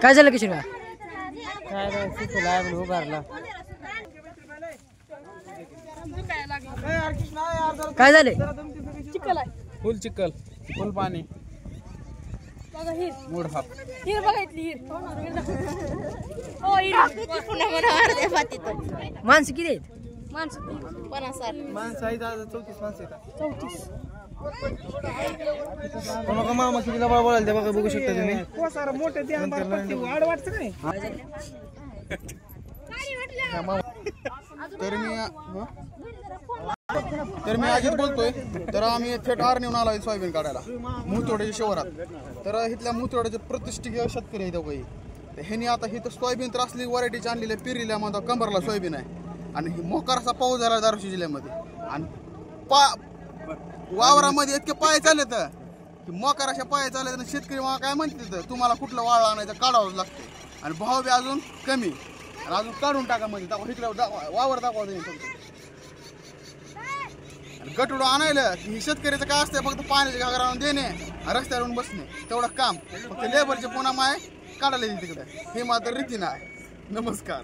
काय झालं किशोर का काय नाही शिकला आहे म्हणून उभारला. काय झाले चिखल आहे. फुल चिखल फुल पाणी बघा हिर मूड हाप हिर बघा इथली हिर. हो हिर पुन्हा अर्ध्या पातीत माणसं किती आहेत माणसं 50-60 माणसं आहेत 34 माणसं आहेत. 34 मग मामा कितीला बोलायला ते बघा बघू शकता तुम्ही. तर मी अजित बोलतोय. तर आम्ही थेट आरणीहून आलोय सोयाबीन काढायला मुतोड्याच्या शिवारात. तर इथल्या मुतोड्याचे प्रतिष्ठित शेतकरी आहेत काही. तर ह्यांनी आता इथं सोयाबीन तर असली व्हरायटीची आणलेली आहे. पिरीला म्हणतो कंबरला सोयाबीन आहे आणि मोकार असा पाऊस झाला धाराशिव जिल्ह्यामध्ये आणि वावरामध्ये इतके पाय चालत की मोकार अशा पाय चालत आणि शेतकरी मला काय म्हणते तुम्हाला कुठलं वाळ आणायचं काढावंच लागते आणि भाव बी अजून कमी आणि अजून काढून टाका मध्ये दाखवा इकडे वावर दाखवा देईन फक्त. गटुडं आणायला की ही शेतकऱ्याचं काय असतं फक्त पाण्याच्या घागर आणून देणे रस्त्यावरून बसणे तेवढं काम. फक्त लेबरचे पुन्हा माय काढायला तिकडे हे मात्र रीती नाही. नमस्कार.